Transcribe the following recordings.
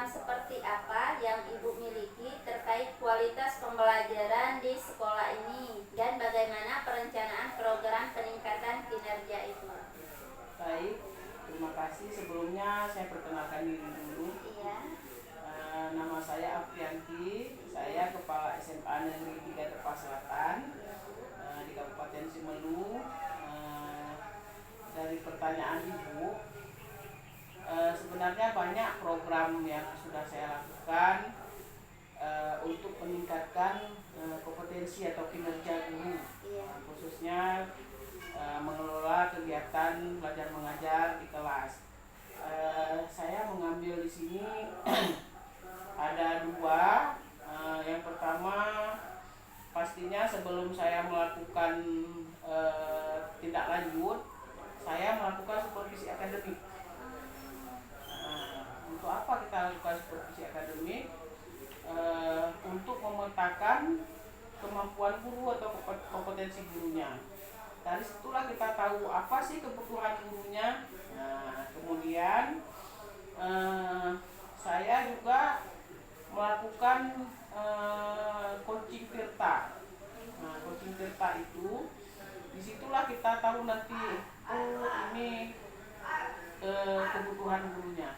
program seperti apa yang Ibu miliki terkait kualitas pembelajaran di sekolah ini dan bagaimana perencanaan program peningkatan kinerja itu? Baik, terima kasih. Sebelumnya saya perkenalkan diri dulu. Iya. Nama saya Aprianti, saya Kepala SMA Negeri 3 Tepas Selatan di Kabupaten Simelu. Dari pertanyaan Ibu, sebenarnya banyak program yang sudah saya lakukan untuk meningkatkan kompetensi atau kinerja guru, khususnya mengelola kegiatan belajar mengajar di kelas. Saya mengambil di sini ada dua. Yang pertama, pastinya sebelum saya melakukan tindak lanjut, saya melakukan supervisi akademik. Untuk apa kita lakukan supervisi akademik? Untuk memetakan kemampuan guru atau kompetensi gurunya. Dari situlah kita tahu apa sih kebutuhan gurunya. Kemudian saya juga melakukan coaching tirta. Coaching tirta itu disitulah kita tahu nanti ini kebutuhan gurunya.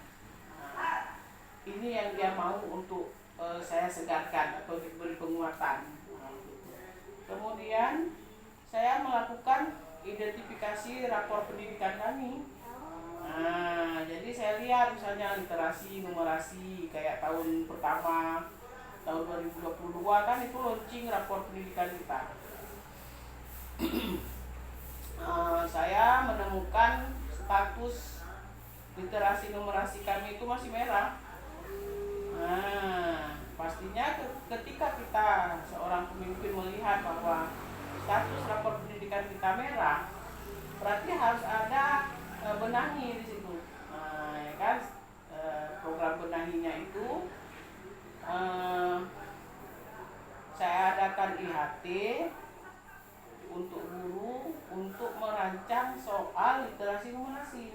Ini yang dia mau untuk saya segarkan atau diberi penguatan. Kemudian saya melakukan identifikasi rapor pendidikan kami. Jadi saya lihat misalnya literasi, numerasi kayak tahun pertama tahun 2022 kan itu launching rapor pendidikan kita. Saya menemukan status literasi numerasi kami itu masih merah. Pastinya ketika kita seorang pemimpin melihat bahwa status rapor pendidikan kita merah, berarti harus ada benahi di situ. Ya kan? Program benahinya itu saya adakan IHT untuk guru untuk merancang soal literasi numerasi.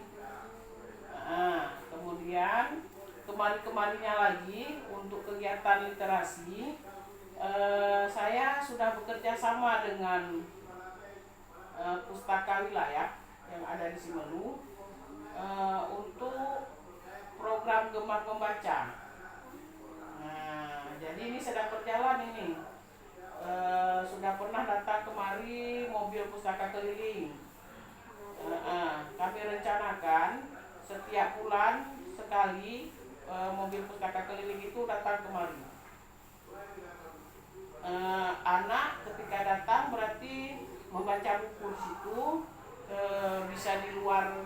Kemudian kemarin-kemarinnya lagi untuk kegiatan literasi, saya sudah bekerja sama dengan pustaka wilayah yang ada di Simelu untuk program Gemar Membaca. Jadi ini sedang berjalan ini. Sudah pernah datang kemari mobil pustaka keliling. Kami rencanakan setiap bulan sekali mobil pustaka keliling itu datang kemari. Anak ketika datang berarti membaca buku di situ, bisa di luar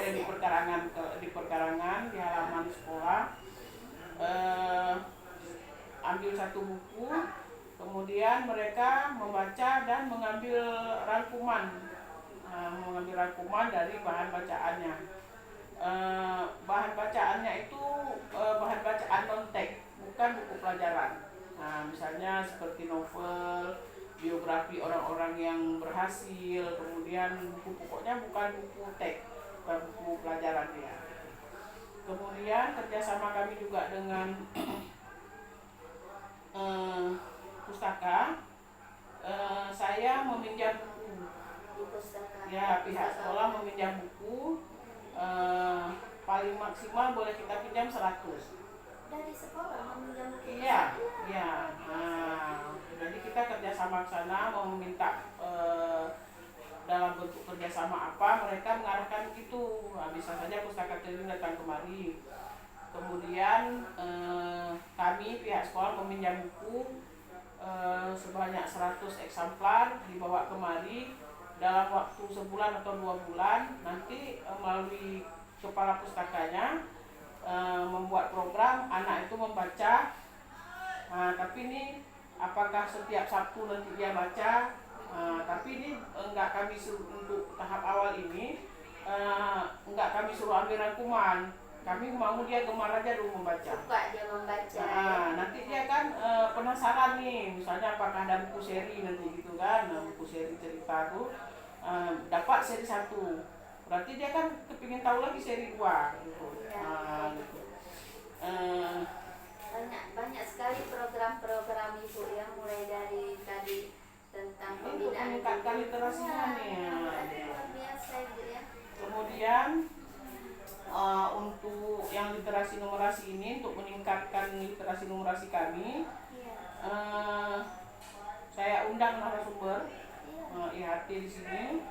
di perkarangan di halaman sekolah, ambil satu buku, kemudian mereka membaca dan mengambil rangkuman dari bahan bacaannya. Bahan bacaannya itu bahan bacaan non-teks, bukan buku pelajaran. Misalnya seperti novel, biografi orang-orang yang berhasil, kemudian buku pokoknya bukan buku teks, bukan buku pelajaran ya. Kemudian kerjasama kami juga dengan pustaka, saya meminjam buku. Ya, pihak sekolah meminjam buku, paling maksimal boleh kita pinjam 100. Dari sekolah meminjam buku? Iya. Jadi kita kerjasama ke sana, mau meminta dalam bentuk kerjasama apa, mereka mengarahkan begitu. Bisa saja pustaka keliling datang kemari. Kemudian kami pihak sekolah meminjam buku sebanyak 100 eksemplar, dibawa kemari dalam waktu sebulan atau 2 bulan. Nanti melalui kepala pustakanya membuat program anak itu membaca. Tapi ini apakah setiap Sabtu nanti dia baca? Tapi ini enggak kami suruh untuk tahap awal ini, enggak kami suruh ambil rangkuman. Kami mau dia gemar aja dulu membaca. Suka dia membaca. Nanti dia kan penasaran nih, misalnya apakah ada buku seri nanti gitu kan, buku seri cerita tuh dapat seri 1. berarti dia kan kepingin tahu lagi seri 2 gitu. Iya. Gitu. Eh, Banyak sekali program-program ibu yang mulai dari tadi tentang ini untuk pembinaan meningkatkan guru. literasinya nih. Berarti luar biasa ibu ya. Kemudian untuk yang literasi numerasi ini, untuk meningkatkan literasi numerasi kami, Iya. saya undang narasumber IHT di sini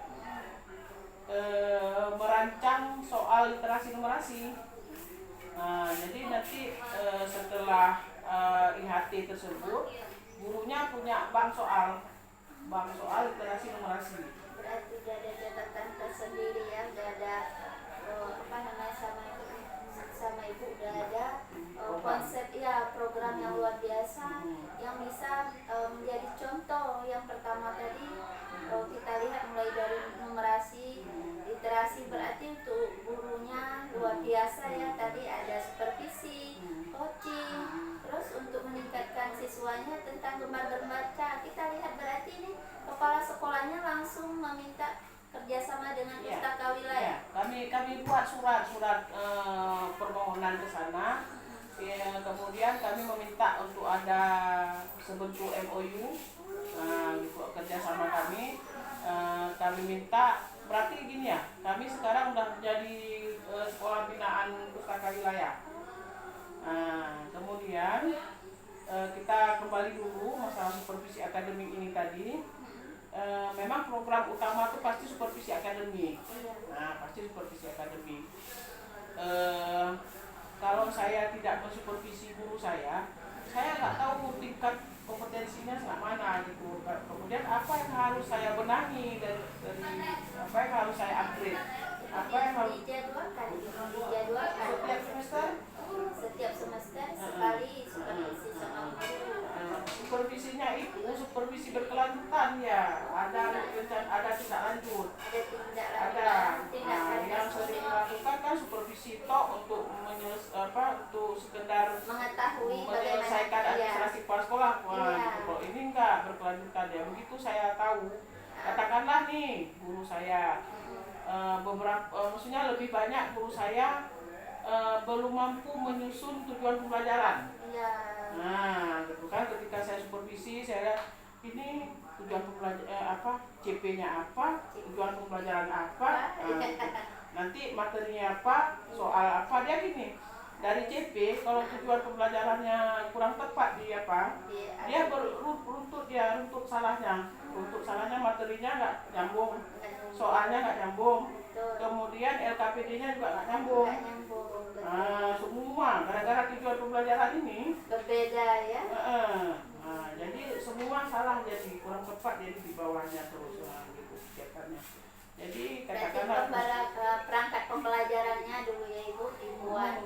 merancang soal literasi numerasi. Jadi nanti setelah IHT tersebut, gurunya punya bank soal literasi numerasi. Berarti udah ada catatan tersendiri ya, udah ada apa namanya sama ibu udah ada konsep ya program yang luar biasa yang bisa menjadi contoh. Yang pertama tadi kita lihat mulai dari numerasi, literasi, berarti untuk gurunya luar biasa ya. Tadi ada supervisi, coaching, terus untuk meningkatkan siswanya tentang gemar berbaca. Kita lihat berarti ini kepala sekolahnya langsung meminta kerjasama dengan pustaka wilayah. Kami buat surat permohonan ke sana. Kemudian kami meminta untuk ada sebentuk MOU, gitu, kerjasama kami. Kami minta, berarti gini ya, kami sekarang udah menjadi sekolah binaan pustaka wilayah. Kemudian kita kembali dulu masalah supervisi akademik ini tadi. Memang program utama itu pasti supervisi akademik. Pasti supervisi akademik. Kalau saya tidak mensupervisi guru saya nggak tahu tingkat kompetensinya sampai mana gitu. Kemudian apa yang harus saya benahi dari apa yang harus saya upgrade, apa yang harus dijadwalkan setiap semester sekali supervisi sama guru. Supervisinya itu supervisi berkelanjutan ya, ada tindak lanjut, yang sering dilakukan kan supervisi untuk untuk sekedar mengetahui menyelesaikan administrasi kepala sekolah. Kalau ini enggak berkelanjutan ya. Begitu saya tahu, katakanlah nih guru saya maksudnya lebih banyak guru saya belum mampu menyusun tujuan pembelajaran. Gitu kan, ketika saya supervisi, saya lihat ini tujuan pembelajaran CP-nya apa, tujuan pembelajaran apa, gitu. Nanti materinya apa, soal apa, dia gini. Dari CP, kalau tujuan pembelajarannya kurang tepat dia runtut salahnya, materinya nggak nyambung, soalnya nggak nyambung, kemudian LKPD-nya juga nggak nyambung. Semua gara-gara tujuan pembelajaran ini berbeda ya. Jadi semua salah, jadi kurang tepat, jadi di bawahnya terus gitu kegiatannya. Jadi katakanlah perangkat pembelajarannya dulu ya ibu dibuat.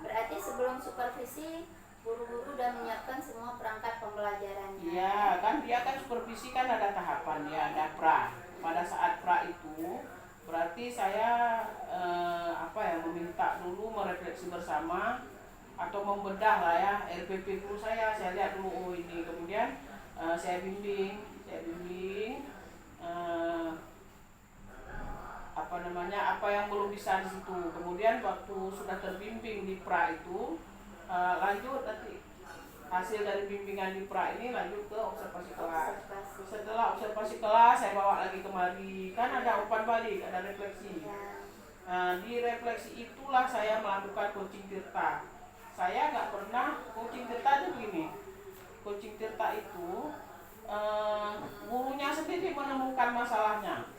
Berarti sebelum supervisi guru-guru udah menyiapkan semua perangkat pembelajarannya. Iya kan, dia kan supervisi kan ada tahapan ya, ada pra. Pada saat pra itu berarti saya meminta dulu merefleksi bersama atau membedah lah ya RPP guru saya lihat dulu ini, kemudian saya bimbing apa yang belum bisa di situ. Kemudian waktu sudah terbimbing di pra itu lanjut nanti hasil dari bimbingan di pra ini lanjut ke observasi kelas. Setelah observasi kelas saya bawa lagi kemari, kan ada umpan balik, ada refleksi. Di refleksi itulah saya melakukan coaching tirta. Saya nggak pernah coaching tirta itu begini. Coaching tirta itu gurunya sendiri menemukan masalahnya,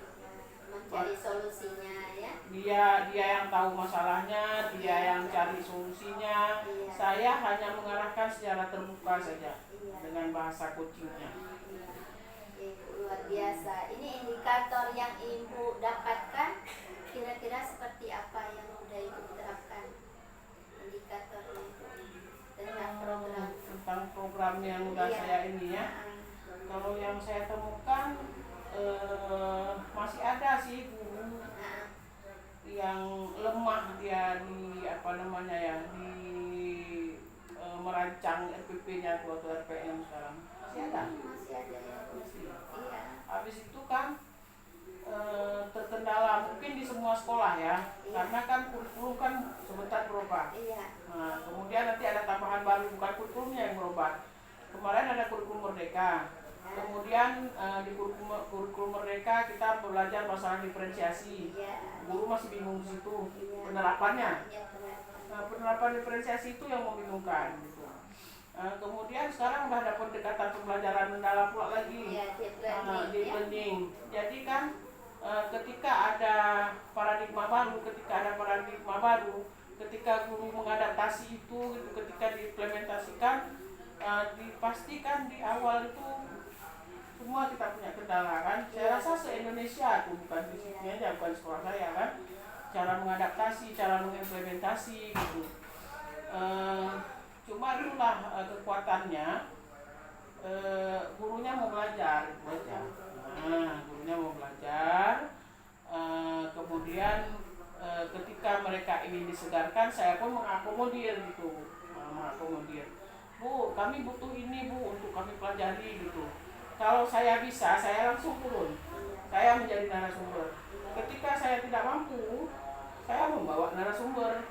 mencari solusinya ya. Dia yang tahu masalahnya, dia yang cari solusinya. Saya hanya mengarahkan secara terbuka saja dengan bahasa coachingnya. Luar biasa. Ini indikator yang ibu dapatkan kira-kira seperti apa yang udah ibu terapkan? Indikator itu tentang program yang udah saya ini ya. Kalau yang saya temukan masih ada sih guru yang lemah dia di merancang RPP-nya atau RPM sekarang. Masih ada ya. Habis itu kan terkendala, mungkin semua sekolah ya, Iya. karena kan kurikulum kan sebentar berubah. Iya. Nah, kemudian nanti ada tambahan baru, bukan kurikulumnya yang berubah. Kemarin ada kurikulum merdeka. Kemudian di kurikulum merdeka kita belajar masalah diferensiasi. Iya. Guru masih bingung di situ Iya. penerapannya. Iya, penerapan. Nah, penerapan diferensiasi itu yang membingungkan gitu. Kemudian sekarang udah ada pendekatan pembelajaran mendalam pula lagi. Iya, deep learning, Deep ya. learning. Jadi kan ketika ada paradigma baru, ketika guru mengadaptasi itu gitu, ketika diimplementasikan, dipastikan di awal itu semua kita punya kendala kan. Saya rasa se-Indonesia tuh, bukan di sini aja, bukan sekolah saya kan, cara mengadaptasi, cara mengimplementasi gitu. Cuma itulah kekuatannya, gurunya mau belajar itu aja. Gurunya mau belajar, kemudian ketika mereka ingin disegarkan, saya pun mengakomodir gitu, mengakomodir. Bu, kami butuh ini bu untuk kami pelajari gitu. Kalau saya bisa, saya langsung turun, saya menjadi narasumber. Ketika saya tidak mampu, saya membawa narasumber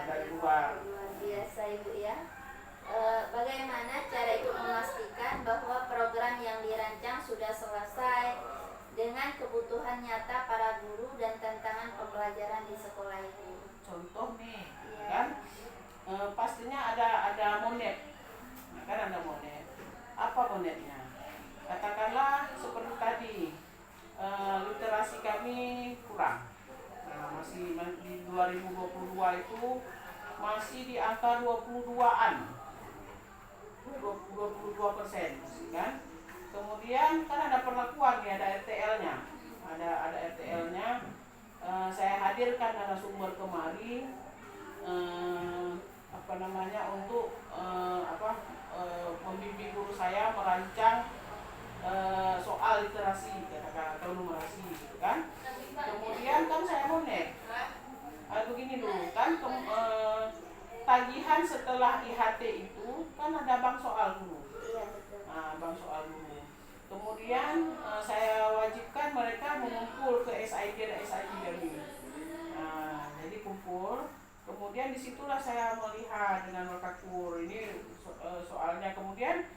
dari luar. Luar biasa Ibu ya. Bagaimana cara Ibu memastikan bahwa program yang dirancang sudah selesai dengan kebutuhan nyata para guru dan tantangan pembelajaran di sekolah itu? Contoh nih, kan pastinya ada monet, kan ada monet. Apa monetnya? Katakanlah seperti tadi, literasi kami kurang. Masih di 2022 itu masih di angka 22-an, 22% kan. Kemudian kan ada perlakuan nih, ada RTL-nya, ada RTL-nya. Saya hadirkan narasumber kemari, untuk membimbing guru saya merancang soal literasi, katakan atau numerasi gitu kan. Kemudian kan saya monet, begini dulu kan, tagihan setelah IHT itu kan ada bank soal dulu. Iya, betul. Bank soal dulu. Kemudian saya wajibkan mereka mengumpul ke SID dan SID kami. Jadi kumpul. Kemudian disitulah saya melihat dengan makakur ini soalnya. Kemudian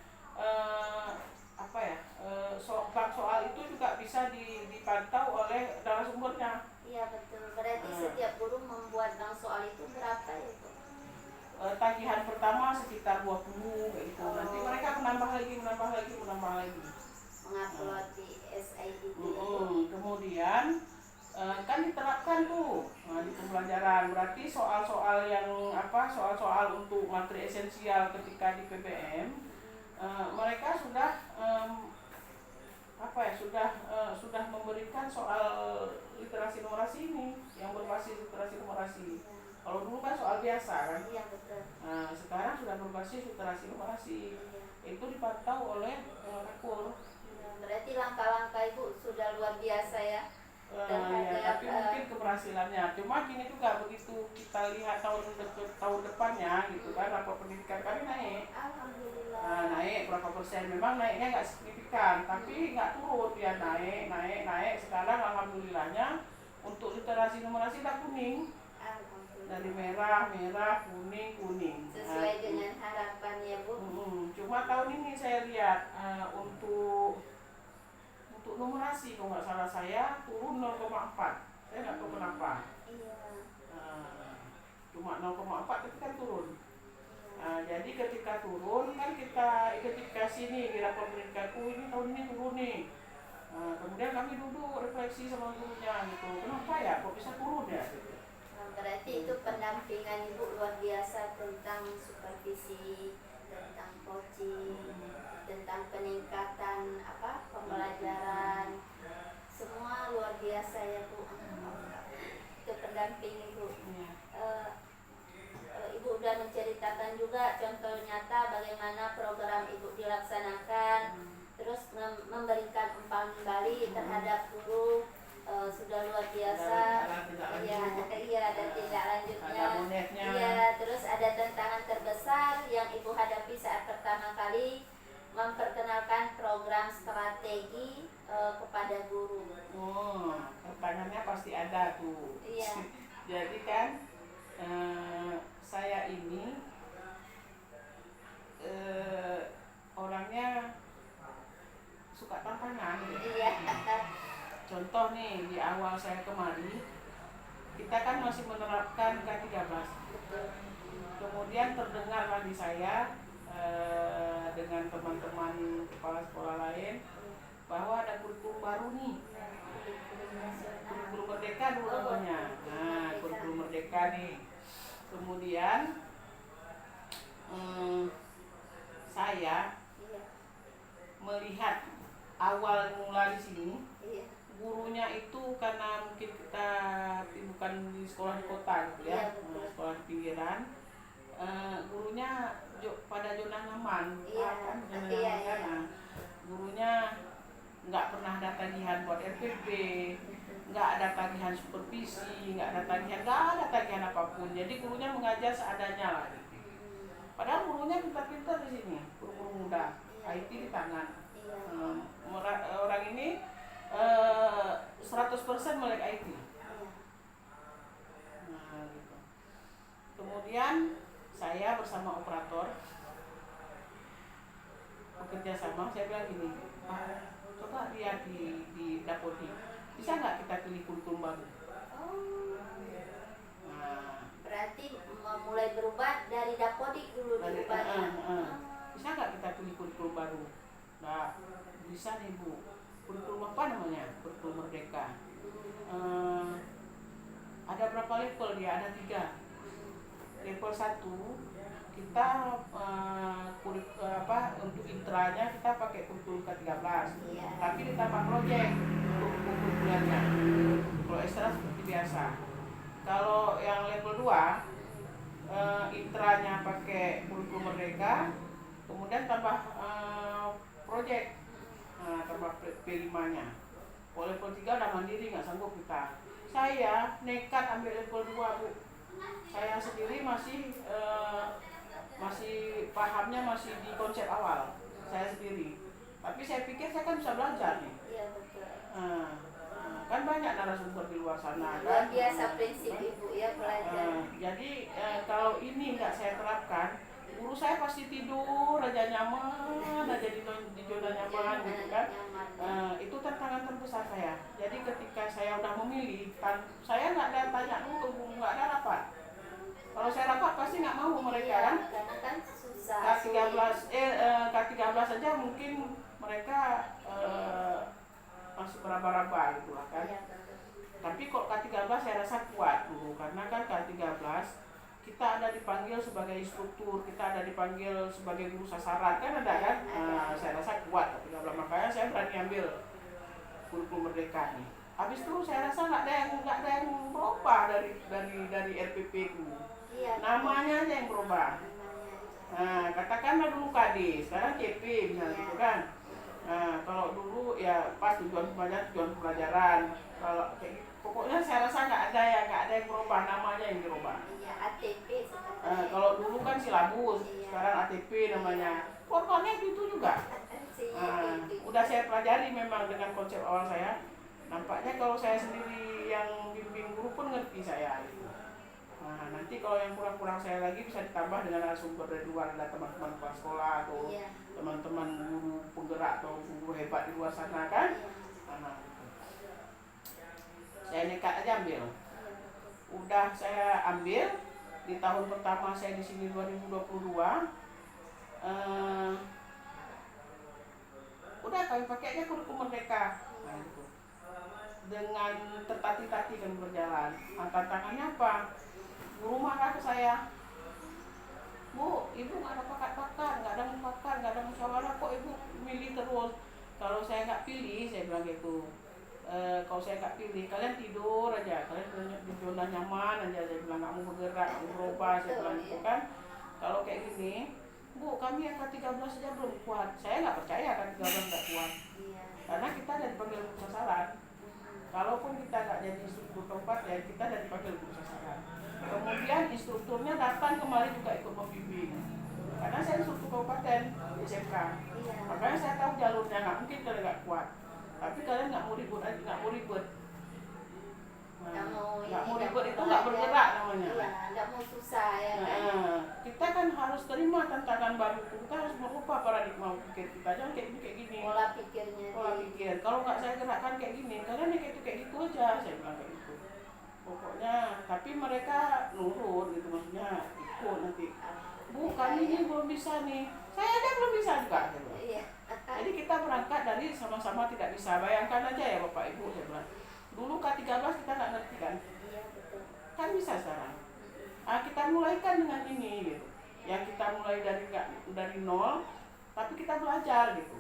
bank soal itu juga bisa dipantau oleh narasumbernya. Iya betul. Berarti setiap guru membuat bank soal itu berapa ya Bu? Tagihan pertama sekitar 20 gitu. Nanti mereka menambah lagi. Mengupload di SID. Kemudian kan diterapkan tuh di pembelajaran. Berarti soal-soal yang soal-soal untuk materi esensial ketika di PBM, mereka sudah sudah memberikan soal literasi numerasi ini yang berbasis literasi numerasi. Kalau dulu kan soal biasa kan. Iya betul. Sekarang sudah berbasis literasi numerasi. Itu dipantau oleh Akur. Berarti langkah-langkah Ibu sudah luar biasa ya. Tapi mungkin keberhasilannya. Cuma gini juga, begitu kita lihat tahun depannya gitu kan, rapor pendidikan kami naik. Alhamdulillah. Naik berapa persen? Memang naiknya nggak signifikan, tapi nggak turun, dia naik. Sekarang alhamdulillahnya untuk literasi numerasi udah kuning. Dari merah, kuning. Sesuai dengan harapan ya Bu. Cuma tahun ini saya lihat untuk numerasi, kalau nggak salah saya turun 0,4. Saya nggak tahu kenapa. Iya. Cuma 0,4 tapi kan turun. Jadi ketika turun kan kita identifikasi nih di rapor pendidikanku, ini tahun ini turun nih. Kemudian kami duduk refleksi sama gurunya gitu, kenapa ya kok bisa turun ya gitu. Berarti itu pendampingan Ibu luar biasa tentang supervisi, tentang coaching, tentang peningkatan pembelajaran, semua luar biasa ya Bu. Itu pendamping Ibu. Ibu udah menceritakan juga contoh nyata bagaimana program Ibu dilaksanakan, terus memberikan umpan balik terhadap guru. Sudah luar biasa. Iya, dan tidak lanjutnya. Iya, terus ada tantangan terbesar yang Ibu hadapi saat pertama kali memperkenalkan program strategi kepada guru. Tantangan kelemahannya pasti ada tuh. Iya. Jadi kan saya ini orangnya suka tantangan gitu. Iya. Contoh nih, di awal saya kemari kita kan masih menerapkan K13. Betul. Kemudian terdengarlah di saya dengan teman-teman kepala sekolah lain bahwa ada kurikulum baru nih, kurikulum merdeka dulu namanya. Nah, kurikulum merdeka nih. Kemudian saya Iya. melihat awal mula di sini, Iya. gurunya itu karena mungkin kita bukan di sekolah di kota gitu ya, Iya, betul. sekolah di pinggiran, gurunya pada zona nyaman. Iya. Kan, zona Iya, nyaman kan. iya. Nah, gurunya nggak pernah ada tagihan buat RPP, nggak ada tagihan supervisi, nggak ada tagihan apapun. Jadi gurunya mengajar seadanya lah. Padahal gurunya pintar-pintar di sini, guru-guru muda, IT di tangan. Iya. Orang ini 100% melek IT. Iya. Nah, gitu. Kemudian saya bersama operator bekerja sama, saya bilang gini, Pak, coba lihat di Dapodi, bisa nggak kita pilih kurikulum baru? Oh. Nah, Berarti mulai berubah dari Dapodik dulu dari, diubahnya. bisa nggak kita pilih kurikulum baru? Nah, bisa nih Bu. Kurikulum apa namanya? Kurikulum Merdeka. Ada berapa level dia? Ada 3. Level 1 kita untuk intranya kita pakai kurikulum K13. Iya. Tapi ditambah project untuk bulannya. Kalau ekstra seperti biasa. Kalau yang level 2 intranya pakai kurikulum Merdeka, kemudian tambah project, tambah P5-nya. Kalau level 3 udah mandiri, nggak sanggup kita. Saya nekat ambil level 2 Bu. Saya sendiri masih pahamnya masih di konsep awal saya sendiri. Tapi saya pikir saya kan bisa belajar nih. Iya, betul. Kan banyak narasumber di luar sana Luar kan. biasa prinsip Ibu ya belajar. Jadi kalau ini nggak saya terapkan, guru saya pasti tidur aja nyaman aja di zona nyaman gitu kan. Itu tantangan terbesar saya. Jadi ketika saya udah memilih, saya nggak ada tanya dulu ke guru, nggak ada rapat. Kalau saya rapat pasti nggak mau mereka kan. Karena kan susah. K13 saja mungkin mereka masih beraba-raba gitu lah kan. Iya, betul. Tapi kok K13 saya rasa kuat dulu, karena kan K13 kita ada dipanggil sebagai instruktur, kita ada dipanggil sebagai guru sasaran kan ada kan. Saya rasa kuat K13, makanya saya berani ambil kurikulum Merdeka nih. Habis itu saya rasa nggak ada yang berubah dari RPP itu. Iya, Namanya aja yang berubah. Katakanlah dulu KD, sekarang CP misalnya gitu kan. Kalau dulu ya pas tujuan pelajaran. Kalau pokoknya saya rasa nggak ada yang berubah, namanya yang dirubah. Iya, ATP sebenarnya. Kalau dulu kan silabus, Iya. sekarang ATP namanya. Pokoknya itu juga. Udah saya pelajari memang dengan konsep awal saya. Nampaknya kalau saya sendiri yang bimbing guru pun ngerti saya gitu. Nanti kalau yang kurang-kurang saya lagi bisa ditambah dengan narasumber dari luar, ada teman-teman kepala sekolah atau Iya. teman-teman guru penggerak atau guru hebat di luar sana kan. Iya. Saya nekat aja ambil. Udah saya ambil di tahun pertama saya di sini 2022. Udah kami pakainya kurikulum Merdeka. Gitu. Dengan tertati-tati kan berjalan. Tantangannya apa? Guru marah ke saya, Bu, Ibu nggak ada bakat-bakat, nggak ada mufakat, nggak ada musyawarah, kok Ibu milih terus? Kalau saya nggak pilih, saya bilang gitu. Kalau saya nggak pilih, kalian tidur aja, kalian di zona nyaman aja, saya bilang nggak mau bergerak, nggak mau berubah, saya bilang gitu kan. Kalau kayak gini, Bu, kami yang K13 saja belum kuat. Saya nggak percaya K13 nggak kuat, karena kita ada dipanggil guru sasaran. Kalaupun kita nggak jadi instruktur kabupaten, kita ada dipanggil guru sasaran. Kemudian instrukturnya datang kemarin juga ikut membimbing, karena saya instruktur kabupaten di SMK. Makanya saya tahu jalurnya, nggak mungkin kalian nggak kuat. Tapi kalian nggak mau ribut aja, nggak mau ribet. nggak ini, mau nggak ribet itu mau nggak belajar. bergerak namanya. Iya, nggak mau susah ya kan. Kita kan harus terima tantangan baru itu, kita harus merubah paradigma pikir kita, jangan kayak gini Pola pikirnya pola pikir. Kalau nggak saya gerakkan kayak gini, kalian ya kayak gitu aja, saya bilang kayak gitu pokoknya. Tapi mereka nurut gitu, maksudnya ikut nanti. Bu, kami ini belum bisa nih, saya aja belum bisa juga, saya bilang. Iya. Jadi kita berangkat dari sama-sama tidak bisa. Bayangkan aja ya Bapak Ibu, saya bilang. Dulu K13 kita nggak ngerti kan? Iya betul. Kan bisa sekarang. Kita mulaikan dengan ini gitu. Yang kita mulai dari nol, tapi kita belajar gitu.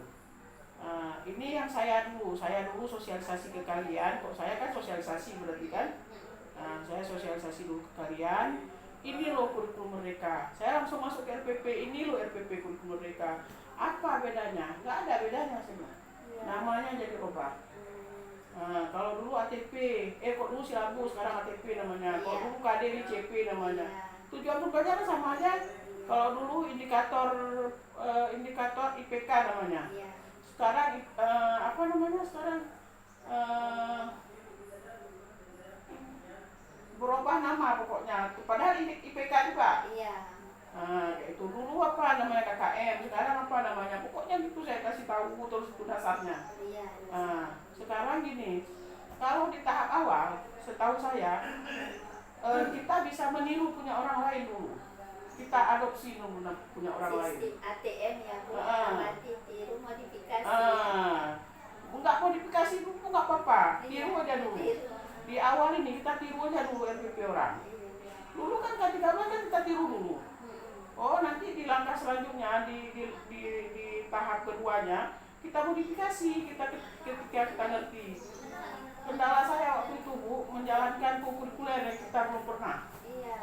Ini yang saya dulu sosialisasi ke kalian. Kok saya kan sosialisasi berarti kan? Saya sosialisasi dulu ke kalian. Ini loh kurikulum mereka. Saya langsung masuk ke RPP. Ini loh RPP kurikulum mereka. Apa bedanya? Nggak ada bedanya sebenarnya. Namanya jadi obat. Kalau dulu ATP, kok dulu silabus, sekarang ATP namanya. Kalau dulu KDWCP namanya. Tujuan pembelajaran sama aja. Kalau dulu indikator IPK namanya. Sekarang apa namanya sekarang? Berubah nama pokoknya. Padahal IPK juga. Iya. Itu dulu apa namanya KKM, sekarang apa namanya, pokoknya gitu saya kasih tahu terus itu dasarnya. Iya. Sekarang gini, kalau di tahap awal, setahu saya kita bisa meniru punya orang lain dulu. Kita adopsi dulu punya orang lain. Sistem ATM ya, Bu. Amati, tiru, modifikasi. Enggak modifikasi dulu nggak apa-apa, tiru Iya, aja dulu. tiru. Di awal ini kita tiru aja dulu RPP orang. Dulu kan K13 kan kita tiru dulu. Oh, nanti di langkah selanjutnya di tahap keduanya kita modifikasi ketika kita ngerti. Kendala saya waktu itu Bu, menjalankan kurikuler yang kita belum pernah. Iya.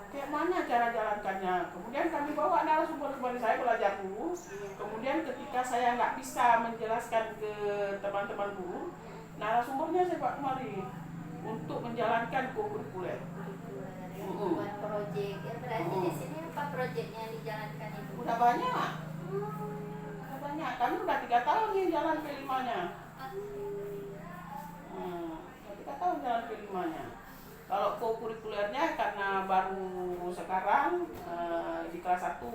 Kayak mana cara jalankannya? Kemudian kami bawa narasumber kembali, saya belajar dulu. Kemudian ketika saya nggak bisa menjelaskan ke teman-teman guru, narasumbernya saya bawa kemari untuk menjalankan kurikuler. Buat proyek ya, berarti di sini apa proyeknya yang dijalankan itu? Udah banyak. Udah banyak. Kami udah 3 tahun nih jalan P5-nya. 3 tahun jalan P5-nya. Kalau kurikulernya karena baru sekarang di kelas 1.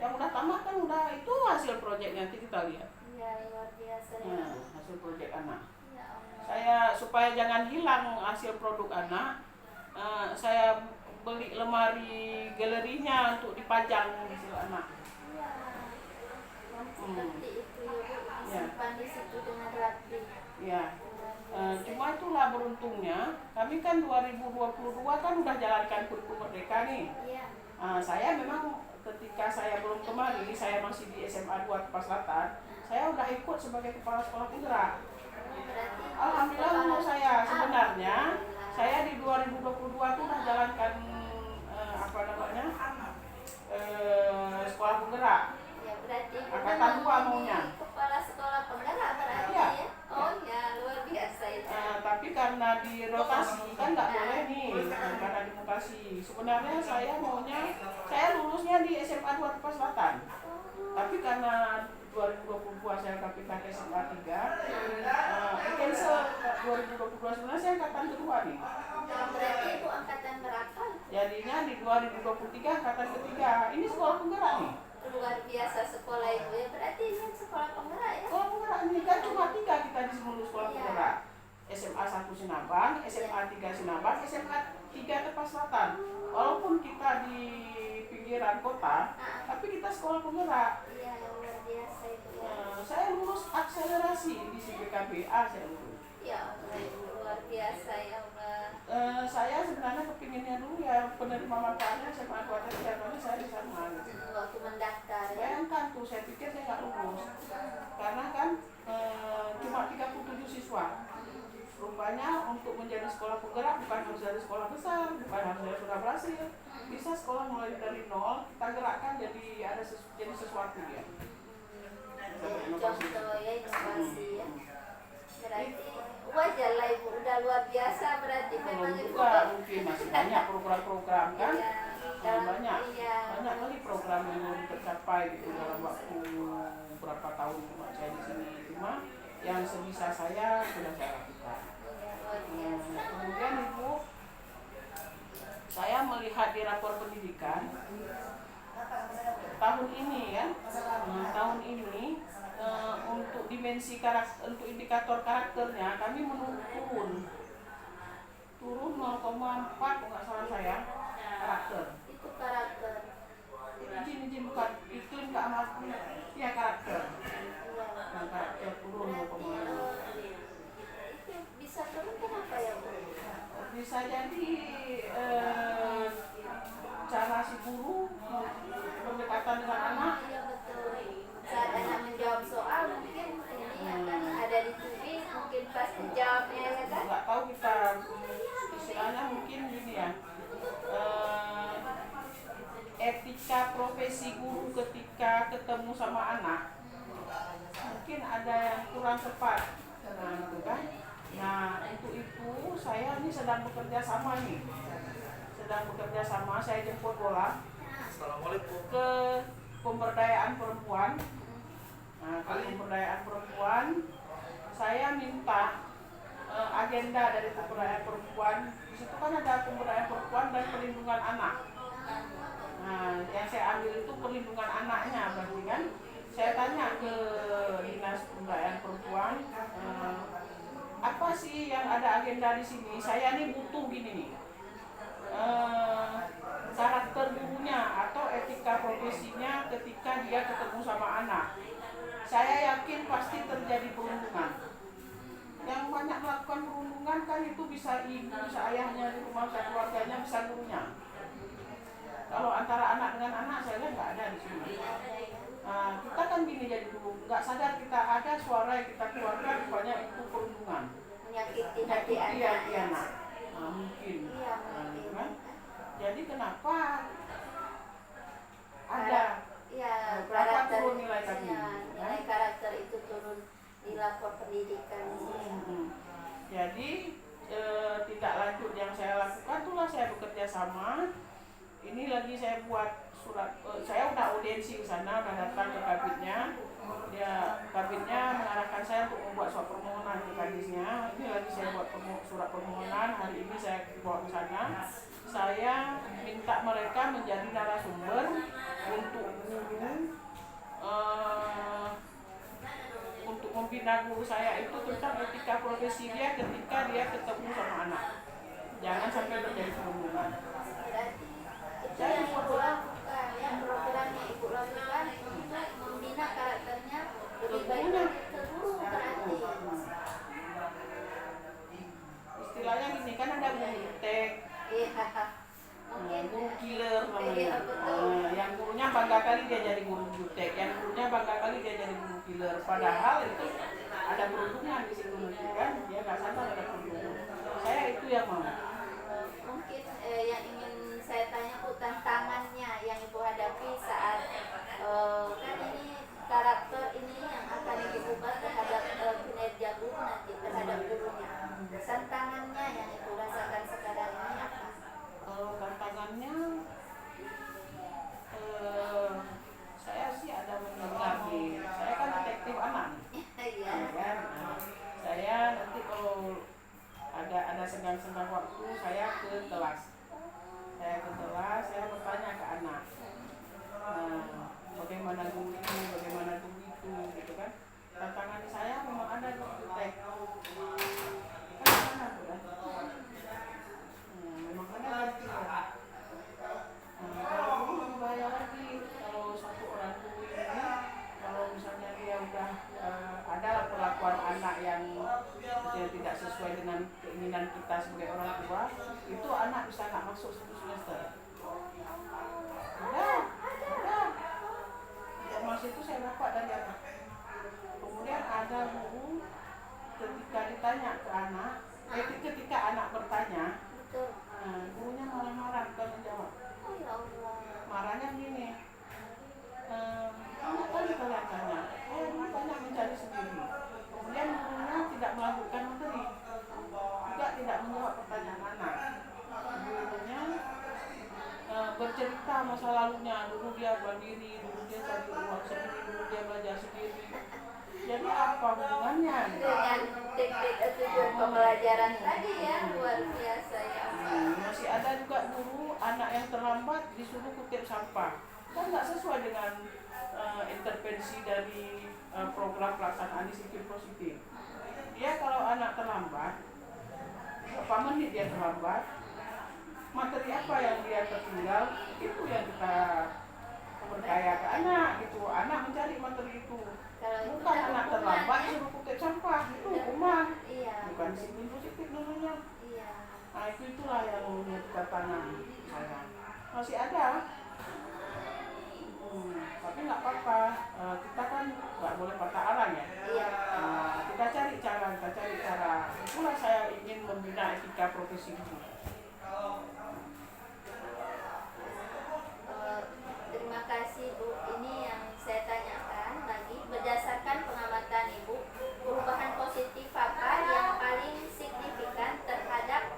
Yang udah tamat kan udah itu hasil proyeknya, nanti kita lihat. Iya, luar biasa ya. Hasil proyek anak. Ya Allah. Saya supaya jangan hilang hasil produk anak, saya beli lemari galerinya untuk dipajang hasil anak. Iya. Seperti itu ya, Bu. Disimpan di situ dengan rapi. Ya. Cuma itulah beruntungnya, kami kan 2022 kan udah jalankan kurikulum merdeka nih. Iya. Saya memang ketika saya belum kemari, saya masih di SMA 2 Tepas Selatan, saya udah ikut sebagai kepala sekolah penggerak. Alhamdulillah menurut saya sebenarnya saya di 2022 tuh udah jalankan sekolah penggerak. Ya berarti Angkatan 2 maunya. Kepala sekolah penggerak berarti Iya. ya. Oh ya, luar biasa itu. Tapi karena di rotasi kan nggak boleh nih, karena di mutasi. Sebenarnya saya maunya, saya lulusnya di SMA 2 Tepas Selatan. Tapi karena 2022 saya KPK ke SMA 3, cancel 2022. Sebenarnya saya angkatan kedua nih. Berarti itu angkatan berapa? Jadinya di 2023 angkatan ketiga. Ini sekolah penggerak nih. Luar biasa sekolah itu ya. Berarti ini sekolah penggerak ya. Sekolah penggerak nih kan cuma 3 kita di seluruh sekolah penggerak. SMA 1 Sinabang, SMA 3 Sinabang, SMA 3 Tepas Selatan. Walaupun kita di pinggiran kota, tapi kita sekolah penggerak. Iya, luar biasa itu ya. Saya lulus akselerasi di CPKBA, saya lulus. Ya Allah, luar biasa ya Allah. Saya sebenarnya kepinginnya dulu ya penerima manfaatnya SMA 2 tapi saya di sana gitu. Waktu mendaftar ya. Bayangkan tuh, saya pikir saya nggak lulus karena kan cuma 37 siswa. Rupanya untuk menjadi sekolah penggerak bukan harus dari sekolah besar, bukan harus dari sudah berhasil. Bisa sekolah mulai dari nol, kita gerakkan jadi ada jadi sesuatu ya. Contoh ya, inovasi ya. Berarti wajar lah Ibu, udah luar biasa berarti memang Belum Ibu. juga mungkin masih banyak program-program kan. Iya, banyak iya. kali program yang belum tercapai gitu dalam waktu berapa tahun saya di sini. Cuma yang sebisa saya sudah saya lakukan. Iya, luar biasa. Kemudian Ibu rapor pendidikan tahun ini kan, tahun ini untuk dimensi karakter, untuk indikator karakternya kami turun 0,4 kalau nggak salah saya karakter. Itu karakter. Izin bukan iklim keamanan, ya karakter. Nah, karakter turun 0,4. Itu bisa turun kenapa ya Bu? Bisa jadi cara si guru pendekatan dengan anak. Iya betul. Saat anak menjawab soal mungkin ini akan ada di tubing, mungkin pas dijawabnya ya kan? Nggak tahu kita istilahnya mungkin gini ya, etika profesi guru ketika ketemu sama anak mungkin ada yang kurang tepat, nah gitu kan. Nah untuk itu saya ini sedang bekerja sama, saya jemput bola ke pemberdayaan perempuan. Nah, ke pemberdayaan perempuan saya minta agenda dari pemberdayaan perempuan. Di situ kan ada pemberdayaan perempuan dan perlindungan anak. Nah, yang saya ambil itu perlindungan anaknya, berarti kan saya tanya ke dinas pemberdayaan perempuan, apa sih yang ada agenda di sini? Saya nih butuh gini nih, karakter gurunya atau etika profesinya ketika dia ketemu sama anak. Saya yakin pasti terjadi perundungan. Yang banyak melakukan perundungan kan itu bisa ibu, bisa ayahnya di rumah, bisa keluarganya, bisa gurunya. Kalau antara anak dengan anak saya lihat nggak ada di sini. Nah, kita kan gini jadi dulu, nggak sadar kita ada suara yang kita keluarkan, rupanya itu perundungan. Menyakiti hati anak. Nah, mungkin. Iya, Nah, kan? Jadi kenapa ada ya berapa karakter turun nilai kami? ya, nilai karakter itu turun di lapor pendidikan. Jadi tidak lanjut yang saya lakukan, itulah saya bekerja sama. Ini lagi saya buat surat, saya udah audiensi ke sana, udah datang ke kabinnya. Kabinnya mengarahkan saya untuk membuat surat permohonan ke kadisnya. Ini lagi saya buat surat permohonan, hari ini saya bawa ke sana. Saya minta mereka menjadi narasumber untuk guru, untuk membina guru saya itu tentang etika profesi dia ketika dia ketemu sama anak. Jangan sampai terjadi perundungan. Itu yang Ibu lakukan, yang programnya Ibu lakukan untuk membina karakternya lebih baik lagi ke guru berarti. Istilahnya gini kan ada guru tek, Mungkin guru killer namanya. Iya, betul. Yang gurunya bangga kali dia jadi guru jutek, yang gurunya bangga kali dia jadi guru killer. Padahal itu ada perundungan di situ kan, dia nggak sadar ada perundungan. Saya itu yang mau. Mungkin yang ingin saya tanya Bu, tantangannya yang Ibu hadapi saat kan ini karakter ini yang akan diubah terhadap kinerja guru nanti terhadap gurunya. Tantangannya yang Ibu rasakan sekarang ini apa? Kalau tantangannya, saya sih ada mendengar nih. Saya kan detektif anak nih. Iya. Kan? Saya nanti kalau ada senggang-senggang waktu saya ke kelas. Saya bertanya ke anak. Bagaimana guru ini, bagaimana guru itu, gitu kan. Tantangan saya memang ada di detek. Kan ada tuh kan. Memang ada di detek. Kalau guru lebih bahaya lagi, kalau satu orang guru ini, kalau misalnya dia udah ada perlakuan anak yang tidak sesuai dengan keinginan kita sebagai orang tua, itu anak bisa nggak masuk 1 semester. Udah. Informasi itu saya dapat dari anak. Kemudian ada guru ketika ditanya ke anak, ketika anak bertanya, Betul. gurunya malah marah bukan menjawab. Oh ya Allah. Marahnya gini, anak kan kalian tanya, dulu banyak mencari sendiri. Kemudian gurunya tidak melakukan materi, juga tidak menjawab pertanyaan anak. Gurunya bercerita masa lalunya, dulu dia mandiri, dulu dia cari uang sendiri, dulu dia belajar sendiri. Jadi apa hubungannya? Dengan tujuan pembelajaran tadi ya, luar biasa ya. Masih ada juga guru anak yang terlambat disuruh kutip sampah, kan nggak sesuai dengan intervensi dari program pelaksanaan disiplin positif. Dia kalau anak terlambat, berapa menit dia terlambat, materi apa yang dia tertinggal, itu yang kita percaya ke anak gitu. Anak mencari materi itu. Bukan anak terlambat suruh kutip sampah, itu hukuman. Bukan disiplin positif namanya. Nah itulah yang kita tanam saya. Masih ada. Tapi nggak apa-apa, kita kan nggak boleh patah arang ya. Kita cari cara. Itulah saya ingin membina etika profesi ini. Terima kasih Bu. Ini yang saya tanyakan lagi, berdasarkan pengamatan Ibu, perubahan positif apa yang paling signifikan terhadap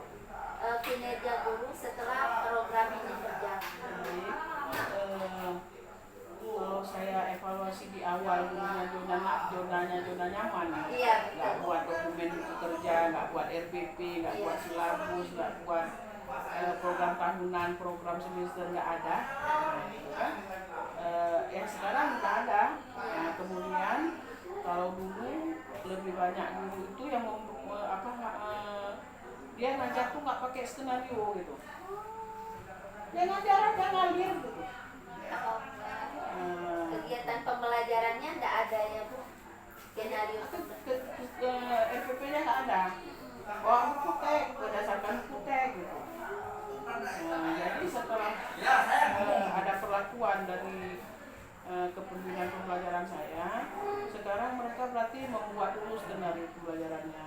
kinerja guru setelah program ini berjalan? Kalau saya evaluasi di awal zona nyaman, nggak buat dokumen kerja, nggak buat RBP, nggak buat silabus, nggak buat program tahunan, program semester, nggak ada, kan? Yang sekarang nggak ada. Nah, kemudian kalau dulu lebih banyak guru itu yang dia ngajar tuh nggak pakai skenario gitu, dia ngajar aja ngalir gitu. Kegiatan pembelajarannya nggak ada ya Bu, skenario RPP-nya nggak ada. Oh, kutek, berdasarkan kutek gitu. Jadi setelah ada perlakuan dari kepemimpinan pembelajaran saya, sekarang mereka berarti membuat dulu skenario pembelajarannya.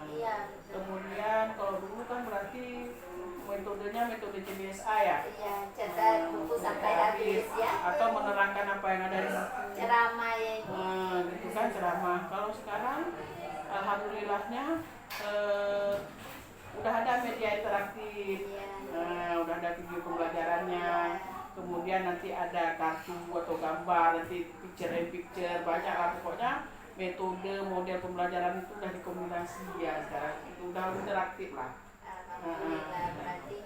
Kemudian kalau dulu kan berarti metodenya metode CBSA ya. Cetak buku sampai habis ya. Atau menerangkan apa yang ada di ceramah ya. Gitu kan, ceramah. Kalau sekarang alhamdulillahnya udah ada media interaktif, udah ada video pembelajarannya, kemudian nanti ada kartu atau gambar, nanti picture banyak lah, pokoknya metode model pembelajaran itu udah dikombinasi ya sekarang, itu udah interaktif lah. Alhamdulillah, berarti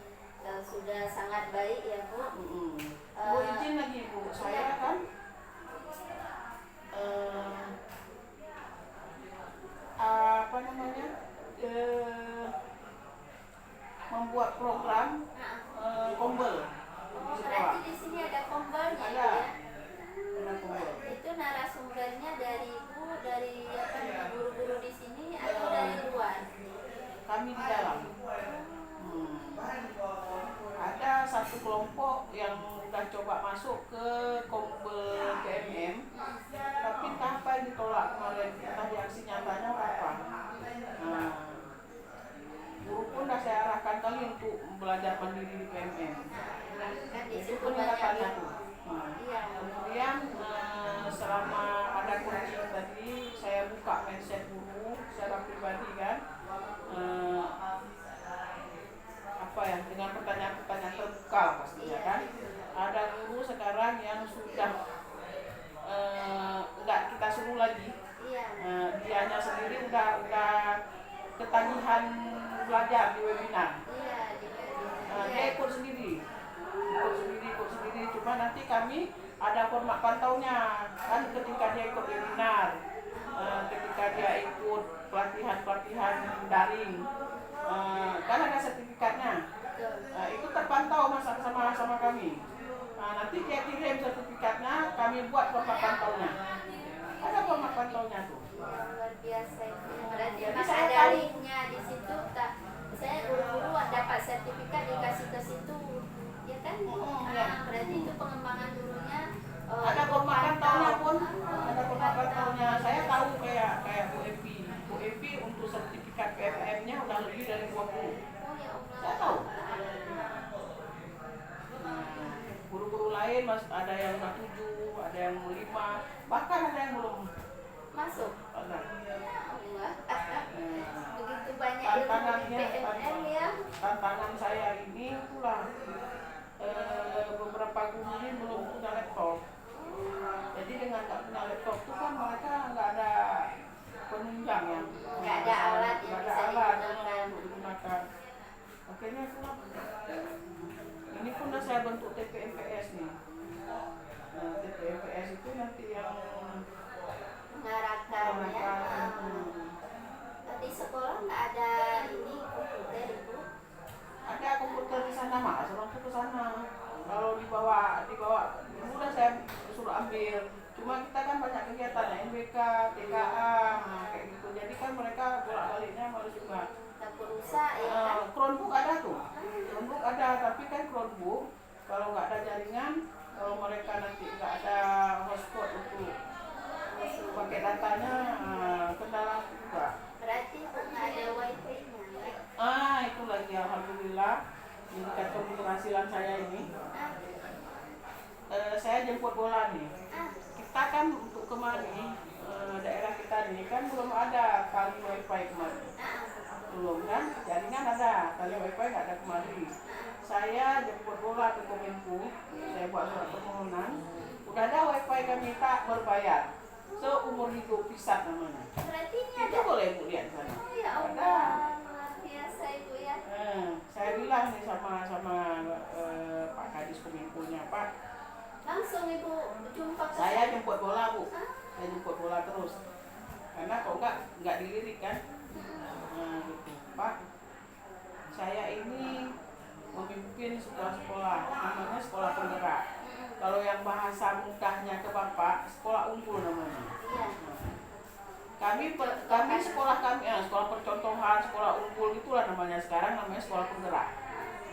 sudah sangat baik ya Bu. Bu izin lagi Bu, saya kan membuat program kombel. Berarti di sini ada kombelnya ada. Ya? Itu narasumbernya dari Ibu, dari guru-guru di sini atau dari luar? Kami di dalam. Ada satu kelompok yang udah coba masuk ke kombel PMM, tapi apa yang ditolak kemarin, tadi aksi nyatanya apa? Guru pun udah saya arahkan kali untuk belajar mandiri di PMM. Kan di Itu situ peningkatannya banyak. tuh. Kemudian selama ada coaching tadi, saya buka mindset guru secara pribadi kan. Dengan pertanyaan-pertanyaan terbuka pastinya kan. Ada guru sekarang yang sudah nggak kita suruh lagi, dianya sendiri udah ketagihan belajar di webinar. Dia ikut sendiri, cuma nanti kami ada format pantaunya kan, ketika dia ikut webinar, ketika dia ikut pelatihan daring, kan ada sertifikatnya, itu terpantau sama kami. Nanti dia kirim sertifikatnya, kami buat format pantaunya. Ada format pantaunya tuh. Luar biasa itu. Berarti Jadi mas saya ada tahu. linknya di situ. Saya guru-guru dapat sertifikat dikasih ke situ, ya kan? Berarti itu pengembangan gurunya. Ada format pantaunya pun, ada format pantaunya. Saya tahu kayak Bu Epi untuk sertifikat PFM-nya udah lebih dari 20. Ya Allah. Saya tahu. Guru-guru lain ada yang udah 7, ada yang 5, bahkan ada yang belum masuk. Begitu banyak tantangannya, PNM ya. tantangan saya ini pula beberapa guru ini belum punya laptop. Jadi dengan nggak punya laptop itu kan mereka nggak ada penunjang yang nggak ada alat yang nggak ada bisa alat digunakan. untuk digunakan. Akhirnya kenapa? Ini pun udah saya bentuk TPMPS nih. Nah, TPMPS itu nanti yang Mengarahkan ya. mengarahkan. Di sekolah nggak ada ini komputer Ibu. Ada komputer di sana mas, orang tuh ke sana. Kalau dibawa udah saya suruh ambil. Cuma kita kan banyak kegiatan ya, NBK, TKA, nah, kayak gitu. Jadi kan mereka bolak-baliknya harus juga. Dapur rusak ya kan. Chromebook ada tuh, Chromebook ada, tapi kan Chromebook kalau nggak ada jaringan, kalau mereka nanti nggak ada hotspot untuk pakai datanya, kendala juga. Berarti Bu nggak ada wifi-nya ya? Itu lagi alhamdulillah indikator keberhasilan saya ini. Saya jemput bola nih. Kita kan untuk kemarin daerah kita ini kan belum ada tali wifi kemarin. Belum kan, jaringan ada, tali wifi nggak ada kemarin. Saya jemput bola ke Kominfo, saya buat surat permohonan. Udah ada wifi kami tak berbayar. Seumur hidup Pisat namanya. Berarti ini Itu ada. boleh Bu lihat sana. Oh ya Ada. Allah, luar biasa Ibu ya. Saya bilang nih sama Pak Kadis Kominfo-nya, Pak, Langsung Ibu jumpa ke saya jemput bola Bu, saya jemput bola terus. Karena kok nggak dilirik kan, gitu. Pak, saya ini memimpin sebuah sekolah, namanya sekolah penggerak. Kalau yang bahasa mudahnya ke Bapak, sekolah unggul namanya. Iya. Kami sekolah kami, sekolah percontohan, sekolah unggul itulah namanya sekarang, namanya sekolah penggerak.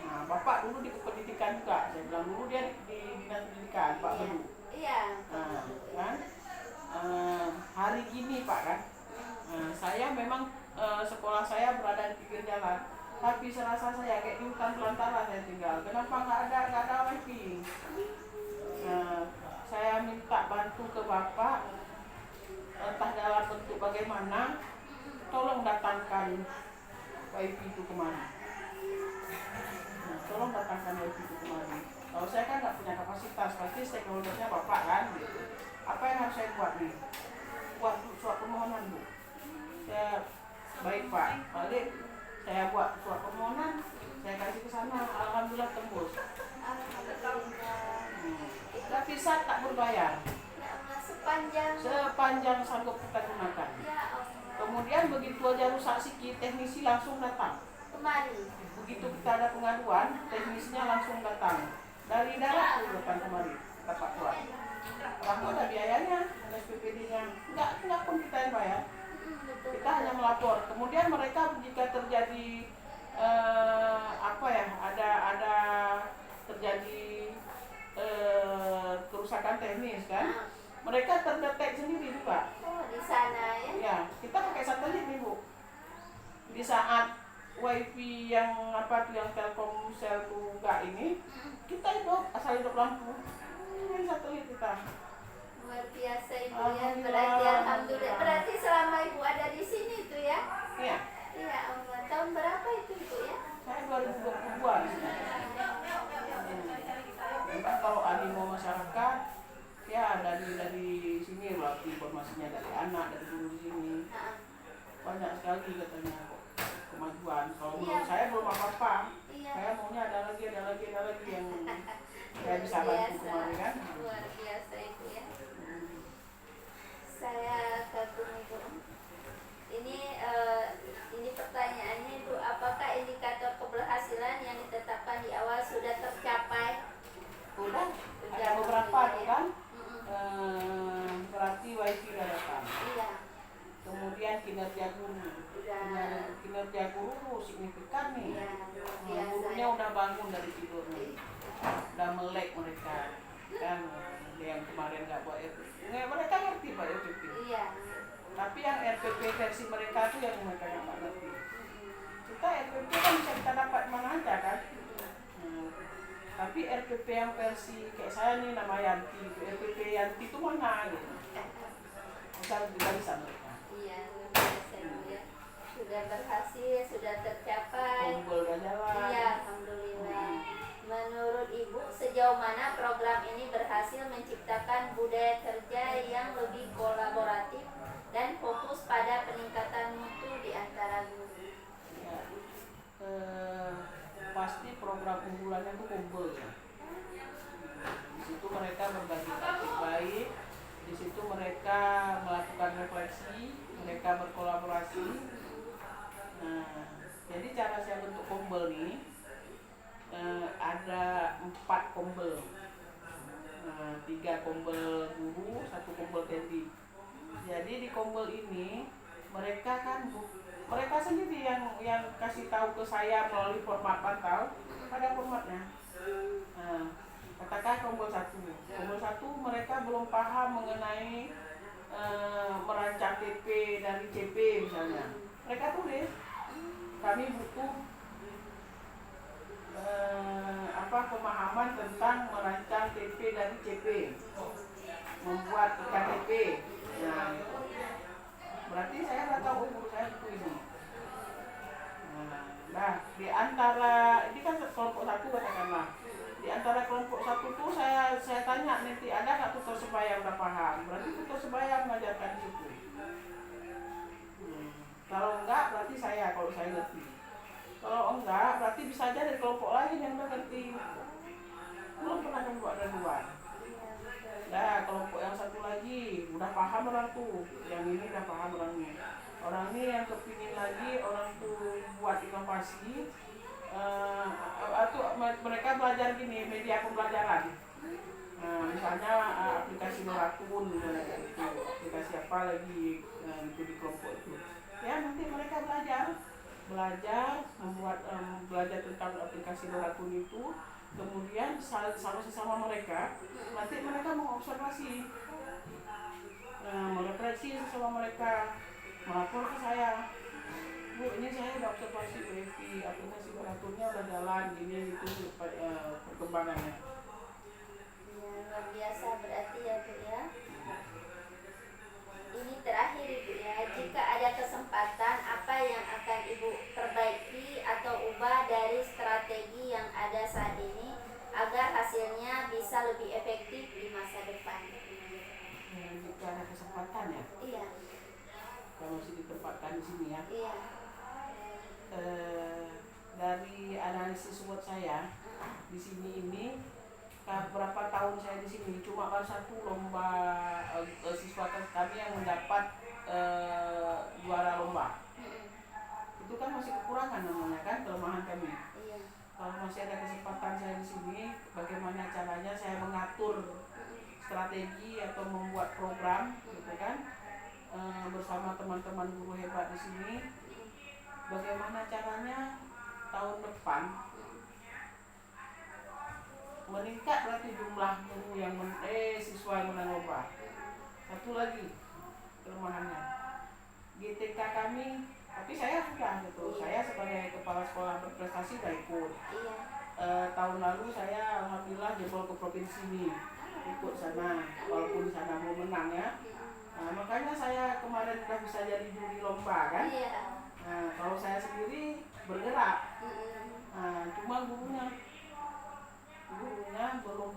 Nah, Bapak dulu di pendidikan juga, saya bilang dulu dia di dinas pendidikan, Pak Bedu. Iya. Kan? Hari gini Pak kan, saya memang sekolah saya berada di pinggir jalan, tapi serasa saya kayak di hutan belantara saya tinggal. Kenapa nggak ada wifi? Saya minta bantu ke Bapak, entah dalam bentuk bagaimana, tolong datangkan wifi itu kemari. Tolong datangkan wifi itu kemari. Kalau saya kan nggak punya kapasitas, pasti stakeholdernya Bapak kan, gitu. Apa yang harus saya buat nih? Buat surat permohonan Bu. Saya baik Pak, balik saya buat surat permohonan, saya kasih ke sana, alhamdulillah tembus. Tapi Pisat tak berbayar. Ya Allah, Sepanjang sanggup kita gunakan. Ya Allah. Kemudian begitu aja rusak sikit, teknisi langsung datang. Kemari. Begitu kita ada pengaduan, teknisnya langsung datang. Dari darat tuh datang kemari, dapat buat. Orang ada biayanya, ada SPPD-nya. Enggak pun kita yang bayar. Kita hanya melapor. Kemudian mereka jika terjadi ada terjadi kerusakan teknis kan, mereka terdetek sendiri juga. Oh, di sana ya. Ya, kita pakai satelit nih Bu. Di saat wifi yang yang Telkomsel tuh enggak ini, kita asal hidup lampu. Ini satelit kita. Luar biasa Ibu ya. Berarti alhamdulillah. Berarti selama Ibu ada di sini itu ya. Iya. Iya Allah. Tahun berapa itu Ibu ya? Saya 2020-an. Memang kalau animo masyarakat ya dari sini lah informasinya, dari anak, dari guru di sini. Banyak sekali katanya kok kemajuan. Kalau menurut saya belum apa-apa. Iya. Saya maunya ada lagi yang saya bisa bantu kemarin kan. Luar biasa Ibu ya. Saya kagum Ibu. Ini pertanyaannya Ibu, apakah indikator keberhasilan yang ditetapkan di awal sudah tercapai? Udah, ada beberapa tuh kan. Berarti wifi udah datang. Iya. Kemudian kinerja guru signifikan nih. Iya. Gurunya udah bangun dari tidurnya, udah melek mereka kan. Yang kemarin nggak buat RPP, mereka ngerti Pak RPP. Iya. Tapi yang RPP versi mereka tuh yang mereka nggak ngerti. Kita RPP kan bisa kita dapat mana aja kan. Tapi RPP yang versi kayak saya nih nama Yanti, RPP Yanti itu mana gitu. Kita bisa mereka. Iya, luar biasa Ibu ya. Sudah berhasil, sudah tercapai. Kumpul udah jalan. Iya, alhamdulillah. Menurut Ibu, sejauh mana program ini berhasil menciptakan budaya kerja yang lebih kolaboratif dan fokus pada unggulannya itu kumpul ya. Di situ mereka berbagi taktik baik, di situ mereka melakukan refleksi, mereka berkolaborasi. Nah, jadi cara saya bentuk kumpul nih ada 4 kumpul, 3 kumpul guru, 1 kumpul tendi. Jadi di kumpul ini mereka sendiri yang kasih tahu ke saya melalui format pantau, ada formatnya. Nah, katakan kumpul 1 mereka belum paham mengenai merancang TP dari CP misalnya. Mereka tulis, kami butuh pemahaman tentang merancang TP dari CP, membuat IKTP. Nah, itu. Berarti saya nggak tahu guru saya itu ini. Nah, di antara ini kan kelompok 1 katakanlah. Di antara kelompok 1 tuh saya tanya nanti ada nggak tutor sebaya udah paham. Berarti tutor sebaya mengajarkan di situ. Kalau enggak berarti kalau saya ngerti. Kalau enggak berarti bisa aja dari kelompok lain yang udah ngerti. Belum pernah membuat aduan. Nah, kelompok yang 1 lagi udah paham orang tuh, yang ini udah paham orangnya. Orang ini yang kepingin lagi orang tuh buat inovasi. Mereka belajar gini, media pembelajaran. Misalnya aplikasi Noratun, aplikasi apa lagi itu di kelompok itu. Ya nanti mereka belajar membuat belajar tentang aplikasi Noratun itu. Kemudian sama sesama mereka, nanti mereka mengobservasi, merefleksi sesama mereka, melapor ke saya. Bu, ini saya udah observasi WiFi, aplikasi Noratunnya udah jalan, gini gitu perkembangannya. Ya, luar biasa berarti ya Bu ya. Ini terakhir Ibu ya, jika ada kesempatan apa yang akan Ibu perbaiki atau ubah dari strategi yang ada saat ini agar hasilnya bisa lebih efektif di masa depan? Jika ada kesempatan ya? Iya. Kalau masih ditempatkan di sini ya? Iya. Dari analisis buat saya di sini ini berapa tahun saya di sini cuma baru 1 lomba siswa kami yang mendapat juara lomba. Itu kan masih kekurangan namanya kan, kelemahan kami. Iya. Kalau masih ada kesempatan saya di sini, bagaimana caranya saya mengatur strategi atau membuat program, gitu kan, bersama teman-teman guru hebat di sini. Bagaimana caranya tahun depan meningkat berarti jumlah guru yang siswa yang menang lomba. Satu lagi kelemahannya GTK kami, tapi saya sudah gitu. Saya sebagai kepala sekolah berprestasi sudah ikut. Iya. Tahun lalu saya alhamdulillah jebol ke provinsi ini, ikut sana walaupun di sana mau menang ya. Makanya saya kemarin sudah bisa jadi juri lomba kan. Iya. Kalau saya sendiri bergerak, cuma gurunya belum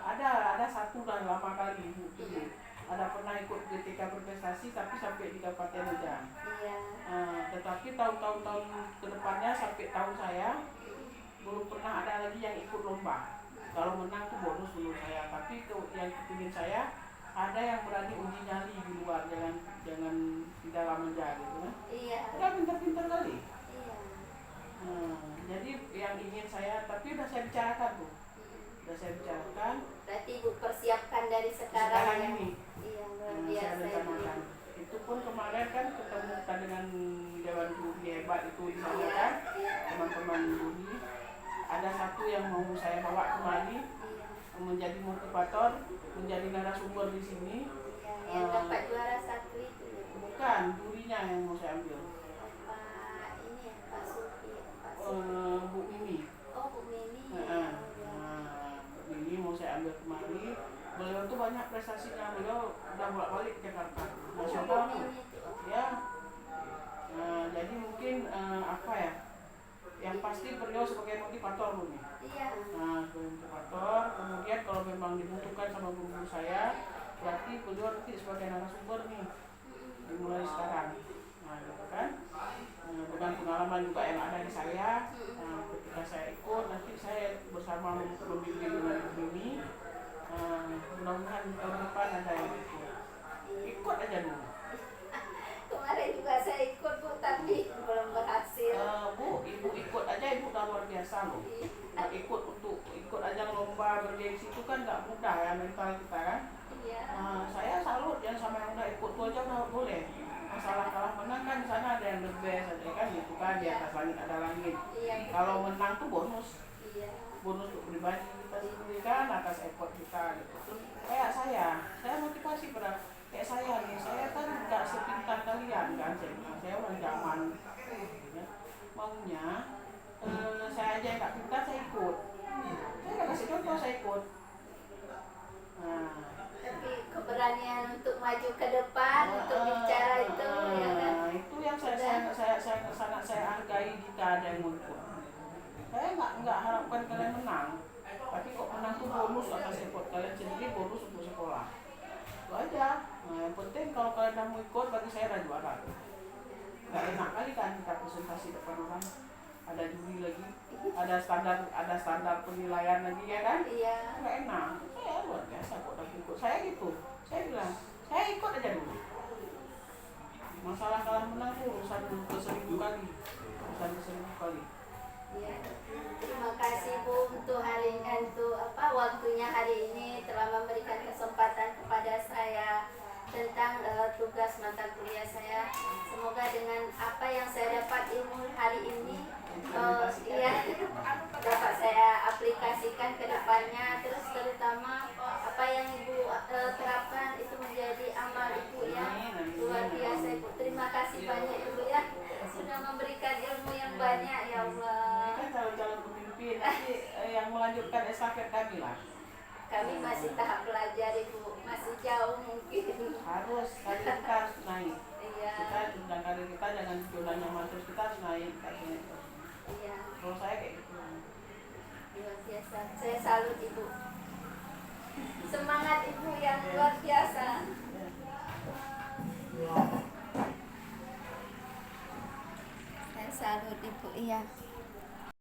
ada 1 dan 8 kali ada pernah ikut ketika berprestasi tapi sampai di Kabupaten aja. Iya. Tetapi tahun-tahun ke depannya sampai tahun saya belum pernah ada lagi yang ikut lomba. Kalau menang tuh bonus menurut saya, tapi yang kepingin saya ada yang berani uji nyali di luar, jangan di dalam aja gitu kan. Iya. Udah pintar-pintar kali. Iya. Jadi yang ingin saya, tapi udah saya bicarakan tuh. Udah saya bicarakan. Berarti Ibu persiapkan dari sekarang ya. Ini. Iya, luar Saya biasa rencanakan. Itu pun kemarin kan ketemu dengan Dewan Juri hebat itu di sana kan, teman-teman juri. Ada 1 yang mau saya bawa kembali menjadi motivator, menjadi narasumber di sini. Yang dapat juara 1 itu ya. Bukan, jurinya yang mau saya ambil. Pak ini ya, Pak Sufi, Pak Bu Mimi. Oh, Bu Mimi. Bu Mimi mau saya ambil kembali. Beliau tuh banyak prestasinya, beliau udah bolak-balik ke Jakarta nasional ya. Jadi mungkin apa ya, yang pasti beliau sebagai motivator Bu. Iya. Sebagai motivator. Kemudian kalau memang dibutuhkan sama guru saya, berarti beliau nanti sebagai narasumber nih dimulai sekarang. Gitu kan. dengan pengalaman juga yang ada di saya. Ketika saya ikut, nanti saya bersama membimbing dengan ibu ini. Mudah-mudahan tahun depan ada yang ikut aja dulu. Kemarin juga saya ikut Bu, tapi belum berhasil. Bu, ibu ikut aja, ibu udah luar biasa loh. Ikut aja lomba bergengsi itu kan nggak mudah ya mental kita kan. Iya. Saya salut yang sama yang udah ikut tuh aja udah boleh. Masalah kalah menang kan di sana ada yang the best ada kan gitu kan, di atas langit ada langit. Iya. Kalau menang tuh bonus. Iya. Bonus untuk pribadi kita sendiri kan atas effort kita gitu. Kayak saya motivasi pada kayak saya nih, saya kan nggak sepintar kalian kan, saya orang zaman ya. Maunya saya aja yang nggak pintar saya ikut, saya nggak kasih contoh saya ikut. Tapi keberanian untuk maju ke depan, untuk bicara itu ya kan. Itu yang sangat saya hargai jika ada yang mau ikut. Saya nggak harapkan kalian menang, tapi kok menang tuh bonus atas effort kalian sendiri, bonus untuk sekolah. Itu aja. Yang penting kalau kalian udah mau ikut, bagi saya udah juara. Nggak enak kali kan kita presentasi depan orang, ada juri lagi, ada standar penilaian lagi ya kan? Iya. Nggak enak. Saya luar biasa kok udah ikut. Saya gitu. Saya bilang, saya ikut aja dulu. Masalah kalah menang tuh urusan ke-1000 kali. Urusan ke-1000 kali. Ya, terima kasih Bu untuk waktunya hari ini telah memberikan kesempatan kepada saya tentang tugas mata kuliah saya. Semoga dengan apa yang saya dapat ilmu hari ini dapat saya aplikasikan ke depannya, terus terutama apa yang Ibu terapkan itu menjadi amal Ibu ya. Luar biasa Ibu. Terima kasih banyak Ibu ya, sudah memberikan ilmu yang banyak ya Allah. Ini kan calon-calon pemimpin, nanti yang melanjutkan estafet kami lah. Kami masih tahap belajar Ibu, masih jauh mungkin. Harus, karir kita harus naik. Iya. Kita jenjang karir kita jangan zona nyaman terus, kita harus naik. Iya. Kalau saya kayak gitu. Luar biasa. Saya salut Ibu. Semangat Ibu yang luar biasa. Saya salut Ibu, iya.